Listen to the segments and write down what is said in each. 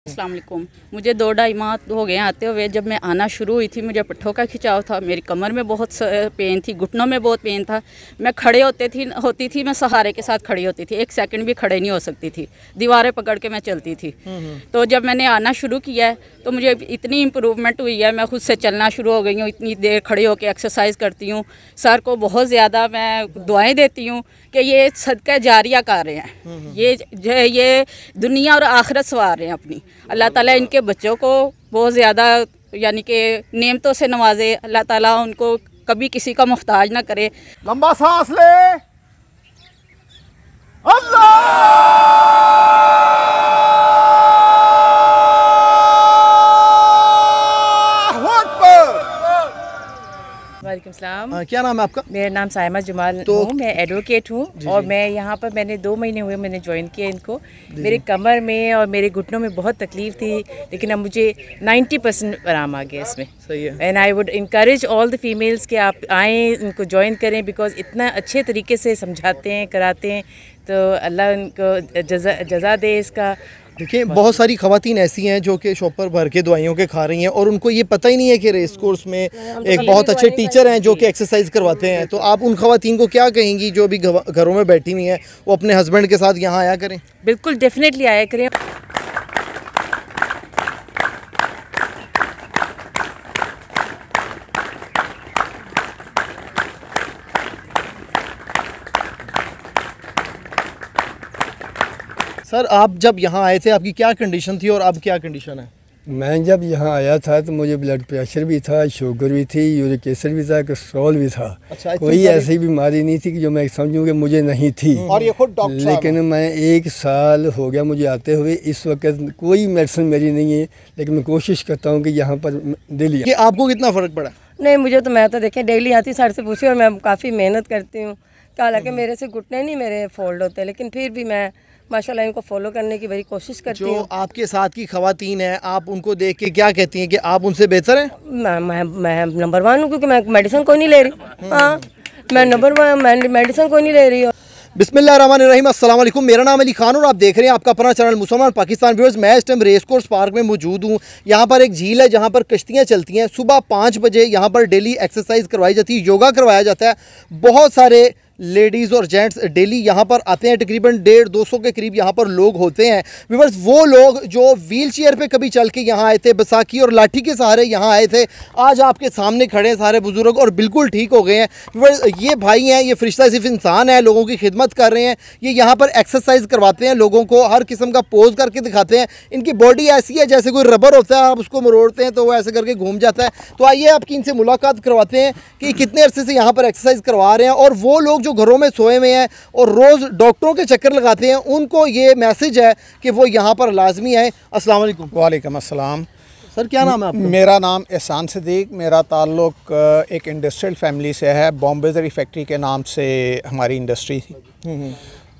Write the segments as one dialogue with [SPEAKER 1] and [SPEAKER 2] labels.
[SPEAKER 1] अस्सलाम वालेकुम। मुझे 2-2.5 माह हो गए आते हुए। जब मैं आना शुरू हुई थी मुझे पट्ठों का खिंचाव था, मेरी कमर में बहुत पेन थी, घुटनों में बहुत पेन था। मैं खड़े होती थी मैं सहारे के साथ खड़ी होती थी, 1 सेकंड भी खड़े नहीं हो सकती थी, दीवारें पकड़ के मैं चलती थी। तो जब मैंने आना शुरू किया है तो मुझे इतनी इम्प्रूवमेंट हुई है, मैं खुद से चलना शुरू हो गई हूँ, इतनी देर खड़े होकर एक्सरसाइज करती हूँ। सर को बहुत ज़्यादा मैं दुआएँ देती हूँ कि ये सदका जारिया कर रहे हैं, ये दुनिया और आखिरत सवार रहे हैं अपनी। अल्लाह ताला इनके बच्चों को बहुत ज़्यादा यानी कि नेमतों से नवाजे, अल्लाह ताला उनको कभी किसी का मोहताज ना करे।
[SPEAKER 2] लंबा सांस ले, अल्लाह
[SPEAKER 3] वालेकुम सलाम।
[SPEAKER 2] क्या नाम है आपका?
[SPEAKER 3] मेरा नाम साइमा जमाल हूँ, मैं एडवोकेट हूँ और मैं यहाँ पर मैंने 2 महीने हुए मैंने ज्वाइन किया इनको। मेरे कमर में और मेरे घुटनों में बहुत तकलीफ थी, लेकिन अब मुझे 90% आराम आ गया इसमें।
[SPEAKER 2] सही है।
[SPEAKER 3] And I would encourage all the females कि आप आएँ, इनको ज्वाइन करें, बिकॉज इतना अच्छे तरीके से समझाते हैं, कराते हैं, तो अल्लाह उनको जज़ा दे इसका।
[SPEAKER 2] देखिए, बहुत सारी ख़वातीन ऐसी हैं जो कि शॉपर भर के दवाइयों के खा रही हैं और उनको ये पता ही नहीं है कि रेस कोर्स में एक बहुत अच्छे टीचर हैं जो कि एक्सरसाइज करवाते हैं। तो आप उन ख़वातीन को क्या कहेंगी जो अभी घरों में बैठी हुई हैं, वो अपने हस्बैंड के साथ यहाँ आया करें?
[SPEAKER 3] बिल्कुल, डेफिनेटली आया करें।
[SPEAKER 2] सर, आप जब यहाँ आए थे आपकी क्या कंडीशन थी और अब क्या कंडीशन है?
[SPEAKER 4] मैं जब यहाँ आया था तो मुझे ब्लड प्रेशर भी था, शुगर भी थी, यूरिक एसिड भी था, कोलेस्ट्रॉल भी था।
[SPEAKER 2] अच्छा,
[SPEAKER 4] कोई ऐसी बीमारी नहीं थी कि जो मैं समझूँ कि मुझे नहीं थी।
[SPEAKER 2] और ये खुद डॉक्टर,
[SPEAKER 4] लेकिन मैं 1 साल हो गया मुझे आते हुए, इस वक्त कोई मेडिसिन मेरी नहीं है, लेकिन मैं कोशिश करता हूँ कि यहाँ पर दिल्ली।
[SPEAKER 2] कि आपको कितना फ़र्क पड़ा?
[SPEAKER 5] नहीं, मुझे तो, मैं तो देखें डेली आती सर से पूछी और मैं काफ़ी मेहनत करती हूँ। हालांकि मेरे से घुटने नहीं मेरे फोल्ड होते, लेकिन फिर भी मैं माशाल्लाह इनको फॉलो करने की बड़ी कोशिश करती हूँ।
[SPEAKER 2] जो आपके साथ की ख़वातीन हैं, आप उनको देख के क्या कहती हैं कि आप उनसे बेहतर हैं?
[SPEAKER 5] मैं नंबर 1 हूँ, क्योंकि मैं मेडिसिन कोई नहीं ले रही। हाँ, मैं नंबर 1, मेडिसिन कोई नहीं ले रही।
[SPEAKER 2] बिस्मिल्लाहिर्रहमानिर्रहीम, अस्सलाम वालेकुम। मेरा नाम अली खान और आप देख रहे हैं आपका अपना चैनल मुसलमान पाकिस्तान व्यूअर्स। मैं इस टाइम रेस कोर्स पार्क में मौजूद हूँ। यहाँ पर एक झील है जहाँ पर कश्तियाँ चलती हैं। सुबह 5 बजे यहाँ पर डेली एक्सरसाइज करवाई जाती है, योगा करवाया जाता है। बहुत सारे लेडीज़ और जेंट्स डेली यहाँ पर आते हैं, तकरीबन 150-200 के करीब यहाँ पर लोग होते हैं। व्यूअर्स, वो लोग जो व्हील चेयर पर कभी चल के यहाँ आए थे, बैसाखी और लाठी के सहारे यहाँ आए थे, आज आपके सामने खड़े हैं सारे बुजुर्ग और बिल्कुल ठीक हो गए हैं। व्यूअर्स, ये भाई हैं, ये फरिश्ता सिर्फ इंसान है, लोगों की खिदमत कर रहे हैं। ये यहाँ पर एक्सरसाइज करवाते हैं, लोगों को हर किस्म का पोज करके दिखाते हैं। इनकी बॉडी ऐसी है जैसे कोई रबर होता है, आप उसको मरोड़ते हैं तो वो ऐसे करके घूम जाता है। तो आइए आपकी इनसे मुलाकात करवाते हैं कि कितने अरसे से यहाँ पर एक्सरसाइज करवा रहे हैं। और वो लोग जो घरों में सोए हुए हैं और रोज़ डॉक्टरों के चक्कर लगाते हैं, उनको ये मैसेज है कि वो यहाँ पर लाजमी आए। अस्सलाम वालेकुम।
[SPEAKER 6] वालेकुम अस्सलाम।
[SPEAKER 2] सर, क्या नाम है आपका?
[SPEAKER 6] मेरा नाम एहसान सिद्दीक, मेरा ताल्लुक़ एक इंडस्ट्रियल फैमिली से है। बॉम्बे ज़री फैक्ट्री के नाम से हमारी इंडस्ट्री थी।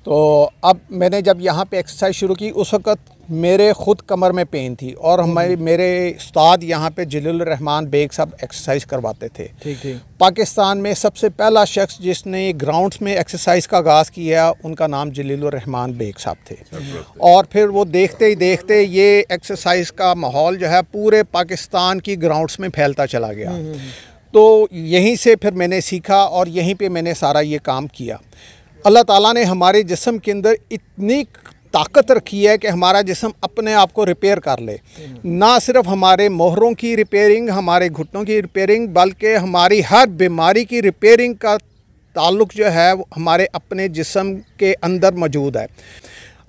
[SPEAKER 6] तो अब मैंने जब यहाँ पे एक्सरसाइज शुरू की, उस वक़्त मेरे ख़ुद कमर में पेन थी और मेरे उस्ताद यहाँ पे जलीलुर रहमान बेग साहब एक्सरसाइज करवाते थे।
[SPEAKER 2] ठीक।
[SPEAKER 6] पाकिस्तान में सबसे पहला शख्स जिसने ग्राउंड्स में एक्सरसाइज का आगाज़ किया, उनका नाम जलीलुर रहमान बेग साहब थे। और फिर वो देखते ही देखते ये एक्सरसाइज का माहौल जो है पूरे पाकिस्तान की ग्राउंड्स में फैलता चला गया। तो यहीं से फिर मैंने सीखा और यहीं पे मैंने सारा ये काम किया। अल्लाह ताला ने हमारे जिस्म के अंदर इतनी ताकत रखी है कि हमारा जिस्म अपने आप को रिपेयर कर ले। ना सिर्फ हमारे मोहरों की रिपेयरिंग, हमारे घुटनों की रिपेयरिंग, बल्कि हमारी हर बीमारी की रिपेयरिंग का ताल्लुक़ जो है वो हमारे अपने जिस्म के अंदर मौजूद है।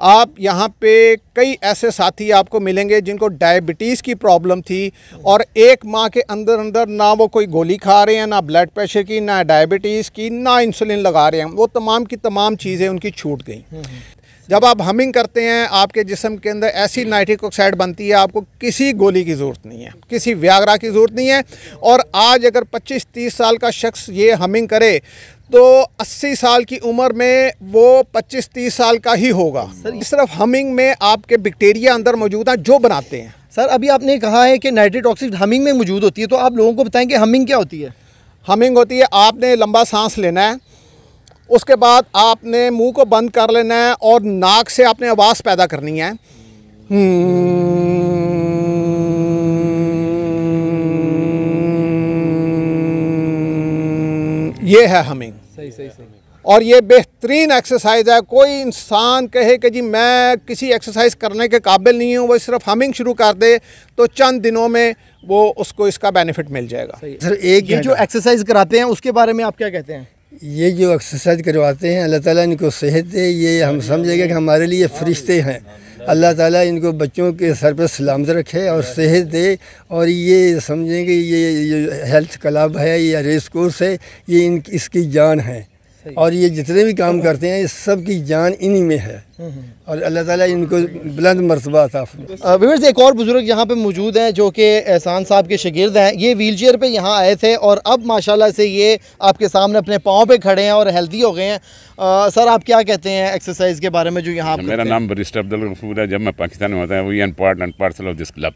[SPEAKER 6] आप यहाँ पे कई ऐसे साथी आपको मिलेंगे जिनको डायबिटीज़ की प्रॉब्लम थी और 1 माह के अंदर अंदर ना वो कोई गोली खा रहे हैं, ना ब्लड प्रेशर की, ना डायबिटीज़ की, ना इंसुलिन लगा रहे हैं। वो तमाम की तमाम चीज़ें उनकी छूट गई। जब आप हमिंग करते हैं, आपके जिस्म के अंदर ऐसी नाइट्रिक ऑक्साइड बनती है, आपको किसी गोली की ज़रूरत नहीं है, किसी व्याग्रा की ज़रूरत नहीं है। और आज अगर 25-30 साल का शख्स ये हमिंग करे तो 80 साल की उम्र में वो 25-30 साल का ही होगा। सिर्फ हमिंग में आपके बैक्टीरिया अंदर मौजूद हैं जो बनाते हैं।
[SPEAKER 2] सर, अभी आपने कहा है कि नाइट्रिक ऑक्साइड हमिंग में मौजूद होती है, तो आप लोगों को बताएं कि हमिंग क्या होती है?
[SPEAKER 6] हमिंग होती है, आपने लंबा सांस लेना है, उसके बाद आपने मुंह को बंद कर लेना है और नाक से आपने आवाज़ पैदा करनी है। ये है हमिंग।
[SPEAKER 2] सही
[SPEAKER 6] और ये बेहतरीन एक्सरसाइज है। कोई इंसान कहे कि जी मैं किसी एक्सरसाइज करने के काबिल नहीं हूँ, वो सिर्फ हमिंग शुरू कर दे तो चंद दिनों में वो उसको इसका बेनिफिट मिल जाएगा।
[SPEAKER 4] सर एक
[SPEAKER 2] ये जो एक्सरसाइज कराते हैं उसके बारे में आप क्या कहते हैं?
[SPEAKER 4] ये जो एक्सरसाइज करवाते हैं अल्लाह ताला इनको सेहत दे, ये हम समझेंगे कि हमारे लिए फरिश्ते हैं। अल्लाह ताला इनको बच्चों के सर पर सलामत रखे और सेहत दे। और ये समझेंगे ये हेल्थ क्लब है या रेस कोर्स है, ये इसकी जान है। और ये जितने भी काम करते हैं ये सब की जान इन्हीं में है। और अल्लाह ताला इनको बुलंद मर्तबा अता फरमाए।
[SPEAKER 2] व्यूअर्स, एक और बुजुर्ग यहाँ पे मौजूद हैं जो कि एहसान साहब के शागिर्द हैं। ये व्हीलचेयर पे यहाँ आए थे और अब माशाल्लाह से ये आपके सामने अपने पाँव पे खड़े हैं और हेल्दी हो गए हैं। सर आप क्या कहते हैं एक्सरसाइज के बारे में जो यहाँ?
[SPEAKER 7] मेरा नाम बरिस्टर अब्दुल गफूर है। जब मैं पाकिस्तान में होता है we an part and parcel of this club.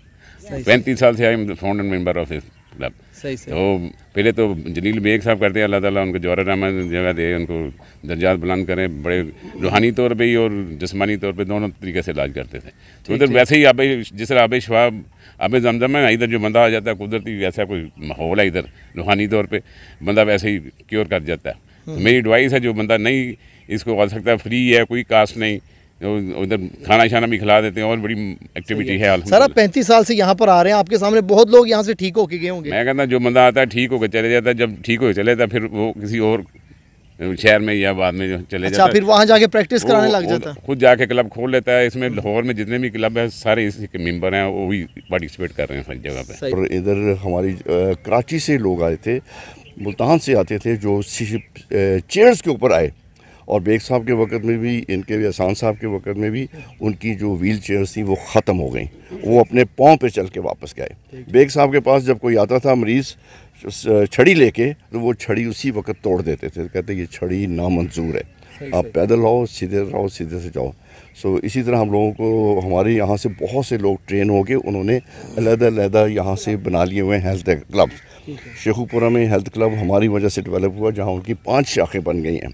[SPEAKER 7] 35 साल से I am founder member of this club. तो पहले तो जलील बेग साहब करते हैं, अल्लाह ताला उनको जौहर रहमत जगह दे, उनको दर्जात बुलंद करें। बड़े रूहानी तौर पे ही और जिस्मानी तौर पे दोनों तरीके से इलाज करते थे। तो उधर वैसे ही आबे जिस तरह आबे शवाब आबे जमजम है, इधर जो बंदा आ जाता है कुदरती वैसा कोई माहौल है, इधर रूहानी तौर पर बंदा वैसे ही क्योर कर जाता है। तो मेरी एडवाइस है जो बंदा नहीं इसको आ सकता, फ्री है, कोई कास्ट नहीं, उधर खाना शाना भी खिला देते हैं और बड़ी एक्टिविटी है।
[SPEAKER 2] सर आप 35 साल से यहाँ पर आ रहे हैं, आपके सामने बहुत लोग यहाँ से ठीक होके गए होंगे।
[SPEAKER 7] मैं कहता जो बंदा आता है ठीक होकर चले जाता है, जब ठीक होकर चले जाता है फिर वो किसी और शहर में या बाद में चले जाता है।
[SPEAKER 2] फिर वहाँ जाके प्रैक्टिस कराने लग जाता है,
[SPEAKER 7] खुद जाके क्लब खोल लेता है। इसमें लाहौर में जितने भी क्लब है सारे इसी के मेंबर हैं, वो भी पार्टिसिपेट कर रहे हैं हर जगह पे।
[SPEAKER 8] और इधर हमारी कराची से लोग आए थे, मुल्तान से आते थे, जो चेयर्स के ऊपर आए। और बेग साहब के वक़्त में भी, इनके भी एहसान साहब के वक़्त में भी उनकी जो व्हील चेयर्स थी वो ख़त्म हो गई, वो अपने पाँव पे चल के वापस गए। बेग साहब के पास जब कोई आता था मरीज़ छड़ी लेके, तो वो छड़ी उसी वक्त तोड़ देते थे, कहते ये छड़ी नामंजूर है, आप पैदल आओ, सीधे रहो, सीधे से जाओ। सो इसी तरह हम लोगों को हमारे यहाँ से बहुत से लोग ट्रेन हो गए, उन्होंने अलग-अलग यहाँ से बना लिए हुए हैं हेल्थ क्लब। शेखुपुरा में हेल्थ क्लब हमारी वजह से डेवलप हुआ, जहाँ उनकी 5 शाखें बन गई हैं।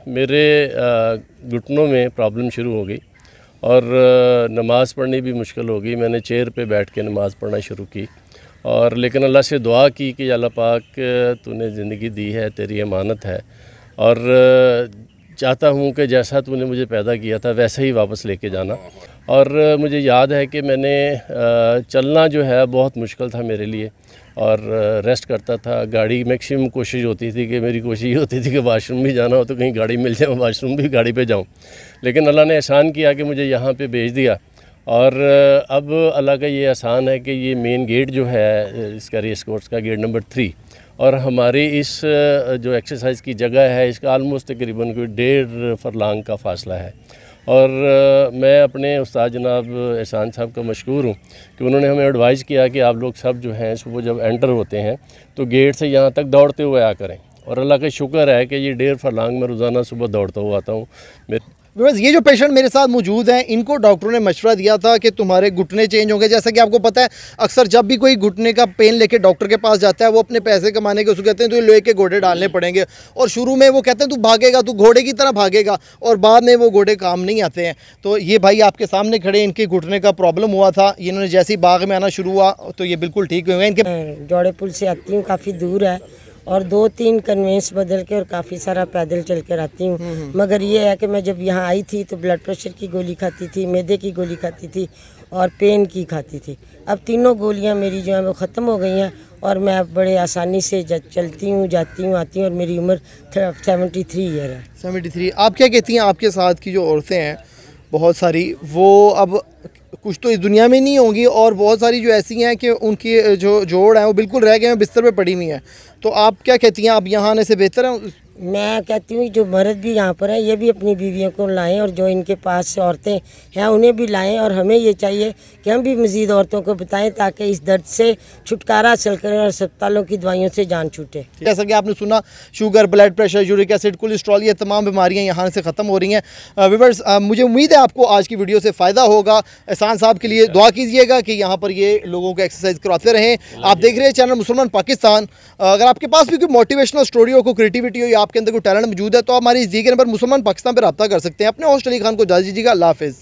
[SPEAKER 9] मेरे घुटनों में प्रॉब्लम शुरू हो गई और नमाज़ पढ़नी भी मुश्किल हो गई। मैंने चेयर पे बैठ के नमाज़ पढ़ना शुरू की और लेकिन अल्लाह से दुआ की कि अल्लाह पाक तूने ज़िंदगी दी है, तेरी अमानत है और चाहता हूँ कि जैसा तूने मुझे पैदा किया था वैसे ही वापस लेके जाना। और मुझे याद है कि मैंने चलना जो है बहुत मुश्किल था मेरे लिए और रेस्ट करता था। गाड़ी मैक्सिमम कोशिश होती थी कि मेरी कोशिश ये होती थी कि वाशरूम भी जाना हो तो कहीं गाड़ी मिल जाए, वाशरूम भी गाड़ी पे जाऊं। लेकिन अल्लाह ने एहसान किया कि मुझे यहाँ पे भेज दिया और अब अल्लाह का ये एहसान है कि ये मेन गेट जो है इसका रेस कोर्स का गेट नंबर 3 और हमारी इस जो एक्सरसाइज की जगह है इसका आलमोस्ट तकरीबन कोई 1.5 फरलांग का फासला है। और मैं अपने उस्ताद जनाब एहसान साहब का मशकूर हूँ कि उन्होंने हमें एडवाइस किया कि आप लोग सब जो हैं सुबह जब एंटर होते हैं तो गेट से यहाँ तक दौड़ते हुए आ करें। और अल्लाह का शुक्र है कि ये 1.5 फरलांग में रोज़ाना सुबह दौड़ता हुआ आता हूँ।
[SPEAKER 2] बस ये जो पेशेंट मेरे साथ मौजूद हैं, इनको डॉक्टरों ने मशवरा दिया था कि तुम्हारे घुटने चेंज होंगे। जैसा कि आपको पता है अक्सर जब भी कोई घुटने का पेन लेके डॉक्टर के पास जाता है वो अपने पैसे कमाने के उसको कहते हैं तो लोहे के घोड़े डालने पड़ेंगे और शुरू में वो कहते हैं तू भागेगा, तू घोड़े की तरह भागेगा और बाद में वो घोड़े काम नहीं आते हैं। तो ये भाई आपके सामने खड़े, इनके घुटने का प्रॉब्लम हुआ था, इन्होंने जैसे ही बाग में आना शुरू हुआ तो ये बिल्कुल ठीक हुए। इनके
[SPEAKER 10] जोड़े पुल से आती हूँ, काफ़ी दूर है और 2-3 कन्वेंस बदल के और काफ़ी सारा पैदल चल कर आती हूँ। मगर ये है कि मैं जब यहाँ आई थी तो ब्लड प्रेशर की गोली खाती थी, मैदे की गोली खाती थी और पेन की खाती थी। अब तीनों गोलियाँ मेरी जो है वो ख़त्म हो गई हैं और मैं अब बड़े आसानी से चलती हूँ, जाती हूँ, आती हूँ और मेरी उम्र 73 ईयर है।
[SPEAKER 2] 73। आप क्या कहती हैं आपके साथ की जो औरतें हैं बहुत सारी, वो अब कुछ तो इस दुनिया में नहीं होंगी और बहुत सारी जो ऐसी हैं कि उनकी जो जोड़ है वो बिल्कुल रह गए हैं, बिस्तर पे पड़ी हुई हैं। तो आप क्या कहती हैं, आप यहाँ आने से बेहतर है?
[SPEAKER 10] मैं कहती हूँ जो मर्द भी यहाँ पर हैं ये भी अपनी बीवियों को लाएं और जो इनके पास से औरतें हैं उन्हें भी लाएं और हमें ये चाहिए कि हम भी मज़ीद औरतों को बताएं ताकि इस दर्द से छुटकारा हासिल करें और अस्पतालों की दवाइयों से जान छूटे।
[SPEAKER 2] जैसा कि आपने सुना, sugar, blood pressure, uric acid, cholesterol, ये तमाम बीमारियाँ यहाँ से ख़त्म हो रही हैं। व्यूअर्स, मुझे उम्मीद है आपको आज की वीडियो से फ़ायदा होगा। एहसान साहब के लिए दुआ कीजिएगा कि यहाँ पर ये लोगों को एक्सरसाइज करवाते रहें। आप देख रहे हैं चैनल मुसलमान पाकिस्तान। अगर आपके पास भी कोई मोटिवेशनल स्टोरी हो, कोई क्रिएटिविटी हो या आपके अंदर कोई टैलेंट मौजूद है तो आप हमारी इस दी के नंबर मुसलमान पाकिस्तान पर रब्ता कर सकते हैं। अपने होस्ट अली खान को इजाज़त दीजिएगा। अल्लाह हाफ़िज़।